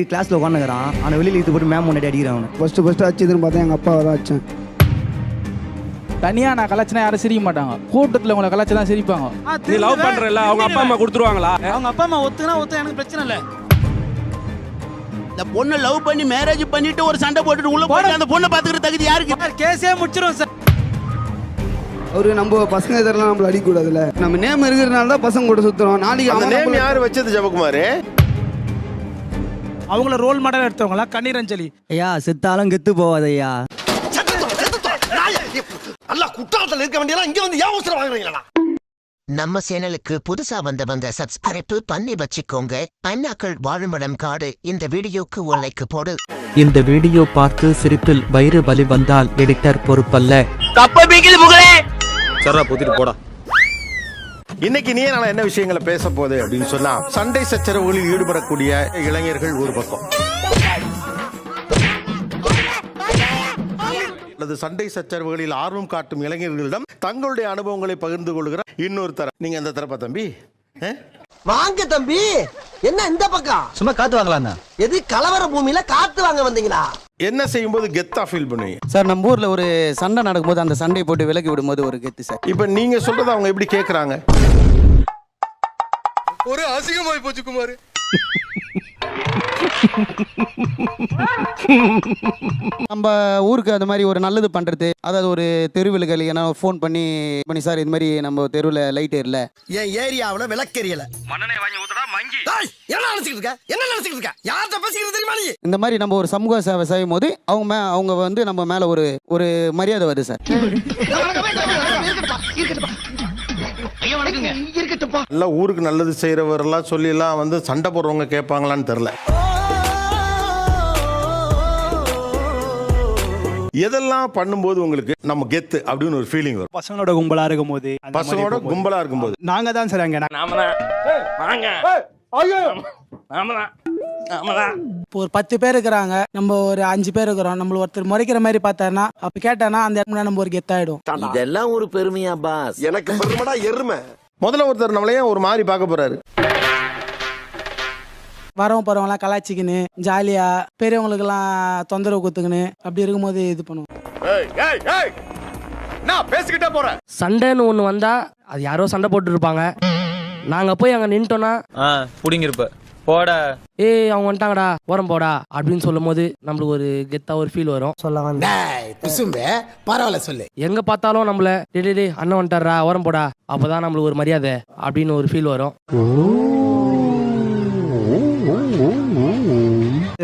கிளாஸ்ல உட்காந்துக்கிறான். அவனை வெளியில் இழுத்து போட்டு மேம் முன்னாடி அடிக்கிறான். ஃபர்ஸ்ட் அடிச்சதுன்னு பார்த்தா எங்கள் அப்பாவை தான் அடிச்சேன். தனியாக நான் கலாச்சினா யாரும் சிரிக்க மாட்டாங்க, கூட்டத்தில் உங்களை கலாச்சி தான் சிரிப்பாங்க. நீ லவ் பண்றல அவங்க அப்பா அம்மா கொடுத்துருவாங்களா? அவங்க அப்பா அம்மா ஒத்துனா எனக்கு பிரச்சனை இல்லை. இந்த பொண்ணை லவ் பண்ணி மேரேஜ் பண்ணிட்டு ஒரு சண்டை போட்டுட்டு உள்ள போய் அந்த பொண்ணை பாத்துக்கிற தகுதி யாருக்கு? கேஸே முடிச்சிரும் சார். அவரு நம்ம பசங்க இதெல்லாம் நம்மள அடிக்கூடாதுல்ல. நம்ம நேம் இருக்கிறதுனால தான் பசங்க கூட சுத்துறோம். நாளைக்கு அந்த நேம் யார் வச்சது ஜெபக்குமார்? அவங்கள ரோல் மாடல் எடுத்தவங்களா? கண்ணீர் அஞ்சலி. ஐயா செத்தாலும் கெத்து போவாது ஐயா. அல்ல குற்றாலத்துல இருக்க வேண்டியலாம் இங்க வந்து ஏன் அவசரம் வாங்குறீங்களா? நம்ம சேனலுக்கு புதுசா வந்த சப்ஸ்கிரைப் பண்ணி வச்சுக்கோங்க. அண்ணாக்கள் வாழுமிடம் காடு. இந்த வீடியோக்கு ஒரு லைக் போடு. இந்த வீடியோ பார்த்து சிரிப்பில் வயிறு வலி வந்தால் எடிட்டர் பொறுப்பல்ல. சரா பொத்திட்டு போடா. இன்னைக்கு நீ நான் என்ன விஷயங்களை பேச போகுது அப்படின்னு சொன்னா, சண்டை சச்சரவுகளில் ஈடுபடக்கூடிய இளைஞர்கள் ஒரு பக்கம், அல்லது சண்டை சச்சரவுகளில் ஆர்வம் காட்டும் இளைஞர்களிடம் தங்களுடைய அனுபவங்களை பகிர்ந்து கொள்கிற இன்னொரு தரம். நீங்க அந்த தரப்பா தம்பி? வாங்க தம்பி, என்ன இந்த பக்கம்? சும்மா காத்து வாங்கலாம். எது கலவர பூமியில காத்து வாங்க வந்தீங்களா? என்ன செய்யும்போது கெத்தா ஃபீல் பண்ணுவீங்க சார்? நம்ம ஊர்ல ஒரு சண்டை நடக்கும்போது அந்த சண்டையை போட்டு விலக்கி விடும்போது ஒரு கெத்து சார். இப்ப நீங்க சொல்றது அவங்க எப்படி கேக்குறாங்க? ஒரு அசிங்கமாய் போச்சு குமார். நம்ம ஊருக்கு அந்த மாதிரி ஒரு நல்லது பண்றது, அதாவது ஒரு தெருவிலுக்கு ஏன்னா ஃபோன் பண்ணி சார் இது மாதிரி நம்ம தெருவில் லைட் ஏறல, என் ஏரியாவுல விளக்கெரியல, மண்ணனை வாங்கி ஊத்துடா மங்கி. என்ன நினைச்சிட்டு இருக்க? யார்கிட்ட பேசிக்கிறது தெரியுமா நீ? இந்த மாதிரி நம்ம ஒரு சமூக சேவை செய்யும் போது அவங்க வந்து நம்ம மேல ஒரு மரியாதை வருது சார். நல்ல ஊருக்கு நல்லது செய்யறவரெல்லாம் சொல்லி எல்லாம் வந்து சண்டை போடுறவங்க கேட்பாங்களான்னு தெரியல. எதெல்லாம் பண்ணும்போது உங்களுக்கு நம்ம கெத்து அப்படின்னு ஒரு ஃபீலிங் வரும்? பசங்களோட கும்பலா இருக்கும்போது, பசங்களோட கும்பலா இருக்கும்போது நாங்க தான் சார் அங்க. இப்போ ஒரு 10 பேர் இருக்கிறாங்க, நம்ம ஒரு 5 பேர் இருக்கிறோம். நம்மள ஒருத்தர் முறைக்கிற மாதிரி பார்த்தாருன்னா, அப்ப கேட்டானா அந்த இடத்துல நம்ம ஒரு கெத்தாயிடும். இதெல்லாம் ஒரு பெருமையா பாஸ்? எனக்கு பெருமைடா எருமை. முதல்ல ஒருத்தர் நம்மளையே ஒரு மாதிரி பார்க்க போறாரு. வரவங்க போறவங்களாம் கலாச்சிக்கின்னு ஜாலியா பெரியவங்களுக்கு எல்லாம் தொந்தரவு கொடுத்துக்கின்னு அப்படி இருக்கும்போது இது பண்ணுவோம். பேசிக்கிட்டே போறேன். சண்டைன்னு ஒண்ணு வந்தா அது யாரோ சண்டை போட்டு இருப்பாங்க. நாங்க போய் அங்க நின்ட்டோம்னா புடிங்கிருப்ப போட, ஏய் அவங்க வந்துட்டாங்கடா ஓரம் போடா அப்படின்னு சொல்லும் போது நம்மளுக்கு ஒரு கெத்தா ஒரு ஃபீல் வரும். சொல்ல வந்த பரவாயில்ல சொல்லு. எங்க பார்த்தாலும் நம்மள டே அண்ணன் வந்துட்டாரா ஓரம் போடா, அப்பதான் நம்மளுக்கு ஒரு மரியாதை அப்படின்னு ஒரு ஃபீல் வரும்.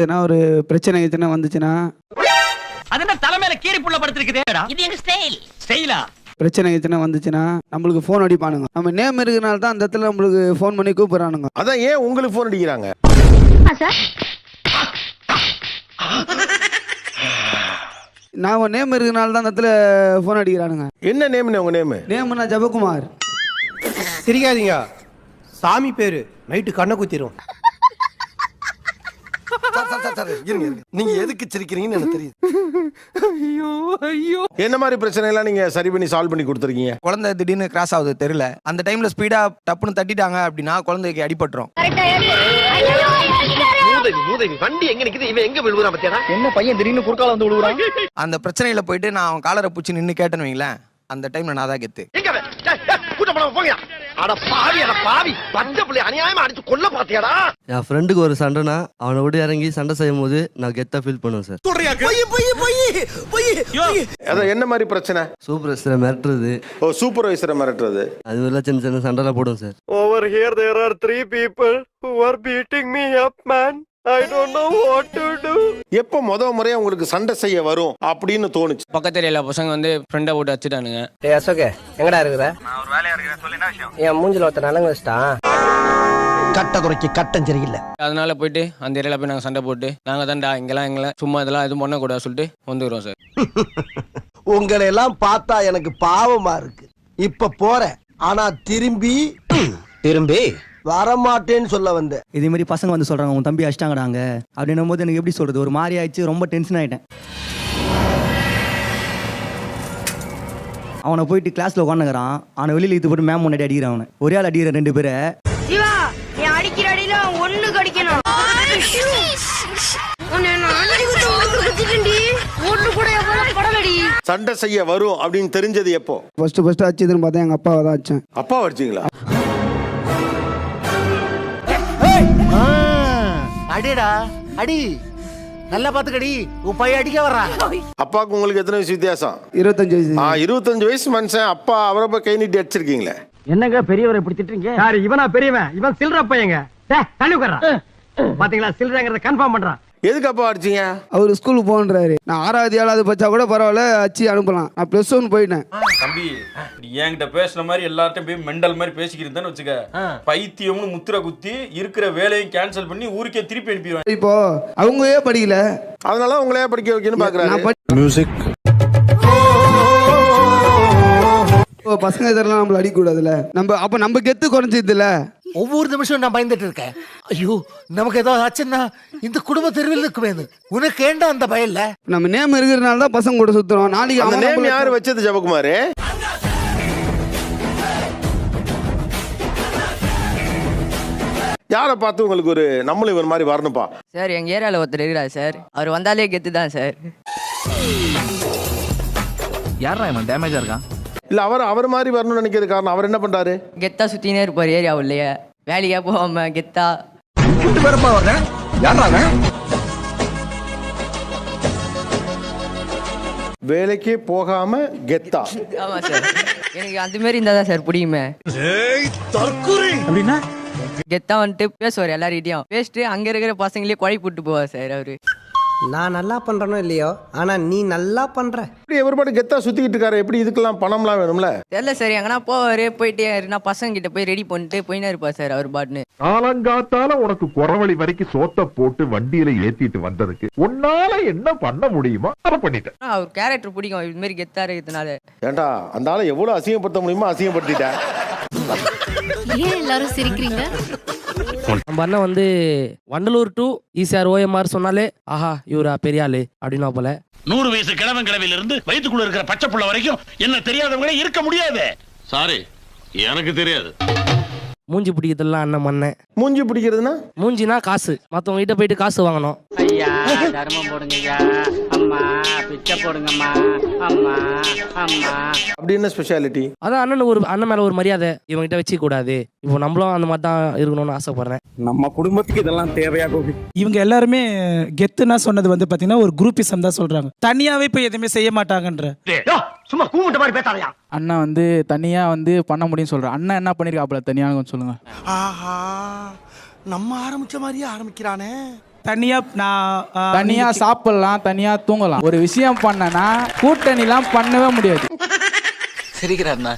ஏன்னா ஒரு பிரச்சனை வந்துச்சுன்னா, அதென்ன தலைமையில கீரி புள்ள படுத்திருக்குதேடா, இது எங்க ஸ்டைலா? பிரச்சனை வந்துச்சுன்னா நம்மளுக்கு ஃபோன் அடிப்பானுங்க. நம்ம நேம் இருக்கிறனால தான் அந்த இடத்துல நம்மளுக்கு ஃபோன் பண்ணி கூப்பிடுறானுங்க. அதான் ஏன் உங்களுக்கு ஃபோன் அடிக்கிறாங்க? நான் நேம் இருக்கிறனால தான் அந்த இடத்துல ஃபோன் அடிக்கிறானுங்க. என்ன நேம்? உங்க நேம்னா ஜெபக்குமார். சிரிக்காதீங்க, சாமி பேரு. நைட்டு கண்ணை குத்திரும். நீங்க எதுக்கு சிரிக்கிறீங்கன்னு எனக்கு தெரியுது. என்ன மாதிரி பிரச்சனை எல்லாம் நீங்க சரி பண்ணி சால்வ் பண்ணி கொடுத்துருக்கீங்க? குழந்தை திடீர்னு கிராஸ் ஆகுது தெரியல, அந்த டைம்ல ஸ்பீடா டப்புன்னு தட்டிட்டாங்க அப்படின்னா குழந்தைக்கு அடிபட்டுரும். வண்டி எங்க நிக்குது, இவன் எங்க விழுவுறான் பத்தியா? என்ன பையன் திடீர்னு குறுக்கால வந்து விழுவுறான். அந்த பிரச்சனையில போயிட்டு நான் அவன் காலரை பிடிச்சி நின்னு கேட்டேன்னு வைங்களேன், அந்த டைம்ல நான் தான் கெத்து. என் ஃப்ரெண்டுக்கு ஒரு சண்டைனா அவனை விட்டு இறங்கி சண்டை செய்யும் போது நான் கெத்தா ஃபீல் பண்ணுவேன் சார். அதான் என்ன மாதிரி பிரச்சனை? சூப்பர்வைசரை மிரட்டுறது. சூப்பர்வைசரை மிரட்டுறது, அது மாதிரிலாம் சின்ன சின்ன சண்டைலாம் போடுவோம் sir. Over here there are 3 people who are beating me up, man. I don't know what to do. எப்ப முறையா உங்களுக்கு சண்டை செய்ய வரும் அப்படின்னு தோணுச்சு? பக்கத்துல எல்லா பசங்க வந்து ஃப்ரெண்டை போட்டு வச்சுட்டானுங்க. ஏய் அசோகே, எங்கடா இருக்கிற? நான் ஒரு வேலையா இருக்கேன், சொல்லு என்ன விஷயம்? என் மூஞ்சில ஒருத்தன் நலங்க வச்சிட்டான். கட்டக்குறைக்கு கட்டம் சரியில்லை. அதனால போயிட்டு அந்த ஏரியால போய் நாங்க சண்டை போட்டு நாங்க தான்டா இங்கெல்லாம் சும்மா இதெல்லாம் எதுவும் பண்ணக்கூடாது சொல்லிட்டு வந்துக்கிறோம் சார். உங்களை எல்லாம் பார்த்தா எனக்கு பாவமா இருக்கு. இப்ப போறேன், ஆனா திரும்பி வரமாட்டேன்னு சொல்ல வந்தேன். இதே மாதிரி பசங்க வந்து சொல்றாங்க உன் தம்பி அடிச்சிட்டாங்கடாங்க அப்படின்னும் போது எனக்கு எப்படி சொல்றது, ஒரு மாதிரி ஆயிடுச்சு, ரொம்ப டென்ஷன் ஆயிட்டேன். அவனை போயிட்டு கிளாஸ்ல உட்காந்துக்கிறான். அவனை வெளியில் இழுத்து போட்டு மேம் முன்னாடி அடிக்கிறான். அவனை ஒரே ஆள் அடிக்கிற 2 பேரை. அடிக்கிற அடியில ஒண்ணு கடிக்கணும். சண்டை செய்ய வரும் அப்படின்னு தெரிஞ்சது எப்போ? ஃபர்ஸ்ட் அடிச்சதுன்னு பார்த்தா எங்கள் அப்பாவை தான் அடிச்சேன். அப்பா அடிச்சிங்களா? அடிடா அடி, நல்லா பாத்துக்கடி, உன் பையன் அடிக்க வர்றான். அப்பாவுக்கு உங்களுக்கு எத்தனை வயசு வித்தியாசம்? 25 வயசு. 25 வயசு மனுஷன் அப்பா அவரை போய் கை நீட்டி அடிச்சிருக்கீங்களே. என்னங்க பெரியவரை இப்படி திட்டுறீங்க? யாரு இவனா பெரியவன்? இவன் சில்ற பையங்க. தள்ளி உட்கார்றான். பாத்தீங்களா, சில்றங்கிறத கன்ஃபார்ம் பண்றான். எதுக்கு அப்பா அடிச்சீங்க? அவர் ஸ்கூலுக்கு போகன்றாரு. நான் 6வது 7வது படிச்சா கூட பரவாயில்ல, அடிச்சு அனுப்பலாம். நான் +1 போயிட்டேன். தம்பி, நீ என்கிட்ட பேசுன மாதிரி எல்லார்ட்டையும் போய் மெண்டல் மாதிரி பேசிக்கிறேன்னு வச்சுக்க, பைத்தியம்னு முத்திர குத்தி இருக்கிற வேலையும் கேன்சல் பண்ணி ஊருக்கே திருப்பி அனுப்பிடுவேன். இப்போ அவங்களே படிக்கல, அதனால உங்களே படிக்க வைக்கணும்னு பாக்குறாரு. மியூசிக் பசங்க இதெல்லாம் நம்மள அடிக்க கூடாதுல. நம்ம கெத்து குறைஞ்சதுல. ஒவ்வொரு நிமிஷம் நான் பயந்துட்டு இருக்கேன். ஐயோ, நமக்கு ஏதாவது ஆச்சுன்னா இந்த குடும்ப தெருவில் இருக்குமே. உனக்கு ஏண்டா அந்த பயம் இல்ல? நம்ம நேம் இருக்கிறதுனால தான் பசங்க கூட சுத்துறோம். நாளைக்கு அந்த நேம் யாரு வச்சது ஜெபக்குமார்? யாரை பார்த்து உங்களுக்கு ஒரு நம்மளும் இவர் மாதிரி வரணும்பா? சார், எங்க ஏரியாவில் ஒருத்தர் இருக்கிறார் சார். அவர் வந்தாலே கெத்து தான் சார். யாரா இவன் டேமேஜா இருக்கான்? இல்ல அவர் மாதிரி வரணும்னு நினைக்கிறது காரணம் அவர் என்ன பண்றாரு? கெத்தா சுத்தினே இருப்பார் ஏரியா உள்ளே. வேலையா போகாம கெத்தா. வேலைக்கே போகாம கெத்தா. ஆமா சார், எனக்கு அந்த மாதிரி இருந்தா தான் சார் பிடிக்குமே. அப்படின்னா கெத்தா வந்துட்டு பேசுவார் எல்லார்கிட்டையும். பேசிட்டு அங்க இருக்கிற பசங்களே குழப்பி விட்டு போவார் சார் அவரு. நான் நல்லா பண்றனோ இல்லையோ, ஆனா நீ நல்லா பண்ற. இப்படி எவர்பாடு கெத்தா சுத்திக்கிட்டு இருக்காரு. எப்படி இதுக்கெல்லாம் பணம்லாம் வேணும்ல? தெரியல சார், எங்கன்னா போவாரு, போயிட்டே நான் பசங்க கிட்ட போய் ரெடி பண்ணிட்டு போயினே இருப்பா சார் அவர் பாட்டுன்னு. காலங்காத்தால உனக்கு குறவழி வரைக்கும் சோத்த போட்டு வண்டியில ஏத்திட்டு வந்ததுக்கு உன்னால என்ன பண்ண முடியுமோ அதை பண்ணிட்டேன். அவர் கேரக்டர் பிடிக்கும், இது மாதிரி கெத்தா இருக்கிறதுனால. ஏண்டா அந்த ஆளை எவ்வளவு அசிங்கப்படுத்த முடியுமோ அசிங்கப்படுத்திட்டேன். ஏன் எல்லாரும் சிரிக்கிறீங்க? நம்ம அண்ணன் வந்து வண்டலூர் டு ஈசிஆர் OMR சொன்னாலே ஆஹா இவரா பெரிய ஆளு அப்படின்னா போல. 100 வயசு கிழவன் கிழவில இருந்து வயிற்றுக்குள்ள இருக்கிற பச்சை புள்ள வரைக்கும் என்ன தெரியாதவங்களே இருக்க முடியாது. சாரி, எனக்கு தெரியாது. மூஞ்சி பிடிக்கிறதுலாம் அண்ணன் மண்ணேன். மூஞ்சி பிடிக்கிறதுனா? மூஞ்சினா காசு, மத்தவங்க கிட்ட போயிட்டு காசு வாங்கணும். ஐயா தர்மம் போடுங்கய்யா, அம்மா பிச்சை போடுங்கம்மா, அம்மா அம்மா. அப்படி என்ன ஸ்பெஷாலிட்டி? அதான் அண்ணன் மேல ஒரு மரியாதை இவங்க கிட்ட வச்சுக்க கூடாது. இப்போ நம்மளும் அந்த மாதிரி தான் இருக்கணும்னு ஆசைப்படுறேன். நம்ம குடும்பத்துக்கு இதெல்லாம் தேவையா கோபி? இவங்க எல்லாருமே கெத்துனா சொன்னது வந்து பாத்தீங்கன்னா ஒரு குரூப்பிசம் தான் சொல்றாங்க. தனியாவே போய் எதுவுமே செய்ய மாட்டாங்கன்ற. சும்மா கூமுட்ட மாதிரி பேசாதயா. அண்ணா வந்து தனியா வந்து பண்ண முடியும்னு சொல்றேன். அண்ணா என்ன பண்ணிருக்காப்ல தனியா கொஞ்சம் சொல்லுங்க. ஆஹா, நம்ம ஆரம்பிச்ச மாதிரியே ஆரம்பிக்கிறானே. தனியா சாப்பிடலாம், தனியா தூங்கலாம். ஒரு விஷயம் பண்ணனா கூட்டணிலாம் பண்ணவே முடியாது. சிரிக்கிறாருண்ணா,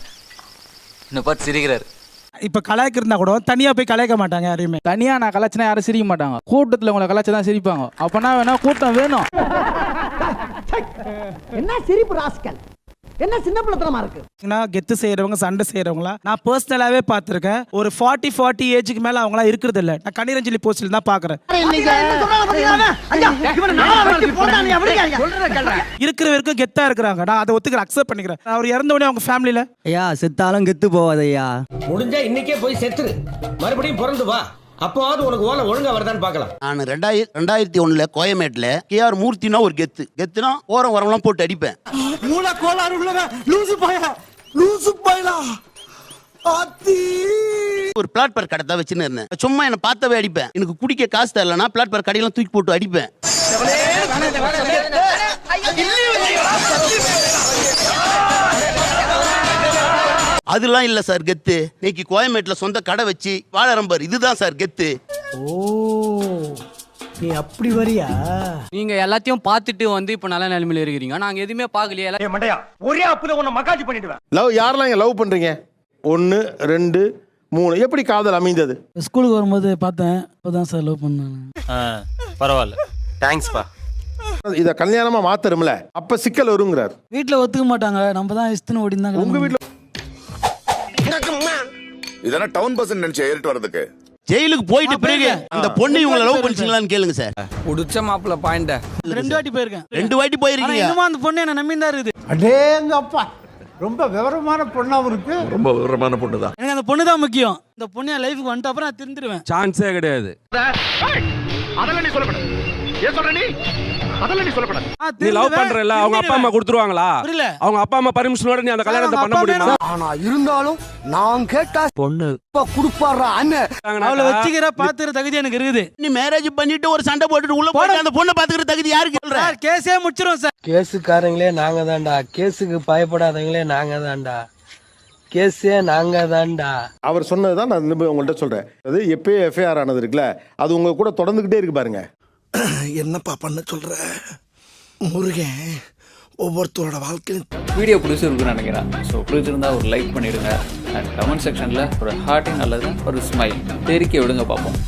என்ன பார்த்து சிரிக்கிறாரு. இப்ப கலாய்க்கிறதா கூட தனியா போய் கலாய்க்க மாட்டாங்க யாரையுமே. தனியா நான் கலாச்சினா யாரும் சிரிக்க மாட்டாங்க. கூட்டத்துல உங்களை கலாச்சி தான் சிரிப்பாங்க. அப்பனா வேணா கூட்டம் வேணும். என்ன சிரிப்பு ராஸ்கல், என்ன சின்ன பிள்ளைத்தனமா இருக்கு. கெத்து செய்யறவங்க சண்டை செய்யறவங்களா நான் பர்சனலாவே பாத்திருக்கேன். ஒரு 40 ஏஜுக்கு மேல அவங்களா இருக்கிறது இல்ல. நான் கணிரஞ்சலி போஸ்ட்ல தான் பாக்குறேன். இருக்கிற வரைக்கும் கெத்தா இருக்கிறாங்க. நான் அதை ஒத்துக்கிறேன், அக்செப்ட் பண்ணிக்கிறேன். அவர் இறந்த உடனே அவங்க ஃபேமிலில ஐயா செத்தாலும் கெத்து போவாதையா. முடிஞ்சா இன்னைக்கே போய் செத்துரு, மறுபடியும் பிறந்து வா. அப்போது உனக்கு ஓலை ஒழுங்கா வருதான்னு பார்க்கலாம். நான் 2001 கோயமேட்ல KR மூர்த்தினா ஒரு கெத்துனா ஓரம் வரலாம் போட்டு அடிப்பேன். மூல கோளாறு உள்ளவ லூசு பாயலா. ஒரு பிளாட்பார் கடை தான் வச்சுன்னு இருந்தேன். சும்மா என்ன பார்த்தவே அடிப்பேன். எனக்கு குடிக்க காசு தரலன்னா பிளாட்பார் கடையெல்லாம் தூக்கி போட்டு அடிப்பேன். அதெல்லாம் இல்ல சார் கெத்து. இன்னைக்கு கோயம்பேட்ல சொந்த கடை வச்சு வாழறம்பர், இதுதான் சார் கெத்து. ஓ, நீ அப்படி வரியா? நீங்க எல்லாத்தையும் பார்த்துட்டு வந்து இப்ப நல்ல நிலைமையில இருக்கிறீங்க. நாங்க எதுவுமே பார்க்கலையே. மண்டையா, ஒரே அப்புல உன்னை மக்காச்சி பண்ணிடுவேன். லவ் யாரெல்லாம் லவ் பண்றீங்க? 1 2 3 எப்படி காதல் அமைந்தது? ஸ்கூலுக்கு வரும்போது பார்த்தேன், அப்பதான் சார் லவ் பண்ணேன். பரவாயில்ல, தேங்க்ஸ்பா. இத கல்யாணமா மாத்தரும்ல, அப்ப சிக்கல் வருங்கிறார். வீட்டுல ஒத்துக்க மாட்டாங்க, நம்ம தான் இஷ்டன்னு ஓடிந்தாங்க. உங்க வீட்டுல இதெல்லாம் டவுன் பஸ் நினைச்சு ஏறிட்டு வரதுக்கு ஜெயிலுக்கு போயிட்டு பிறகு அந்த பொண்ணு இவங்களை லவ் பண்ணிச்சீங்களான்னு கேளுங்க சார். புடிச்ச மாப்பிள்ள பாயிண்ட 2 வாட்டி போயிருக்கேன். 2 வாட்டி போயிருக்கீங்க. இன்னும் அந்த பொண்ணு என்ன நம்பி தான் இருக்குது. அடேங்க அப்பா, ரொம்ப விவரமான பொண்ணாவும் இருக்கு. ரொம்ப விவரமான பொண்ணு தான். எனக்கு அந்த பொண்ணு தான் முக்கியம். இந்த பொண்ணு என் லைஃபுக்கு வந்துட்டு அப்புறம் நான் திருந்துருவேன். சான்ஸே கிடையாது. அதெல்லாம் நீ சொல்லக்கூடாது. ஏன் சொல்ற நீ? அதெல்லாம் நீ சொல்லக்கூடாது. நீ லவ் பண்றல அவங்க அப்பா அம்மா கொடுத்துருவாங்களா? அவங்க அப்பா அம்மா பர்மிஷனோட நீ அந்த கல்யாணத்தை பண்ண முடியுமா? ஆனா இருந்தாலும் நான் கேட்டா பொண்ணு குடுப்பாடுறா அண்ணன். அவளை வச்சுக்கிற பாத்துக்கிற தகுதி எனக்கு இருக்குது. நீ மேரேஜ் பண்ணிட்டு ஒரு சண்டை போட்டுட்டு உள்ள போய் அந்த பொண்ணை பாத்துக்கிற தகுதி யாருக்கு சொல்ற? கேஸே முடிச்சிரும் சார். கேஸுக்காரங்களே நாங்க தான்டா, கேஸுக்கு பயப்படாதவங்களே நாங்க தான்டா, கேஸே நாங்க தான்டா. அவர் சொன்னதுதான் நான் உங்கள்கிட்ட சொல்றேன். அது எப்பயே எஃப்ஐஆர் ஆனது இருக்குல்ல, அது உங்க கூட தொடர்ந்துகிட்டே இருக்கு பாருங்க. என்னப்பா பண்ண சொல்ற முருகன்? ஒவ்வொருத்தரோட வாழ்க்கையும் வீடியோ பிடிச்சிருக்குன்னு நினைக்கிறேன். ஸோ பிடிச்சிருந்தா ஒரு லைக் பண்ணிடுங்க அண்ட் கமெண்ட் செக்ஷனில் ஒரு ஹார்ட்டிங் அல்லது ஒரு ஸ்மைல் தெரிக்க விடுங்க பார்ப்போம்.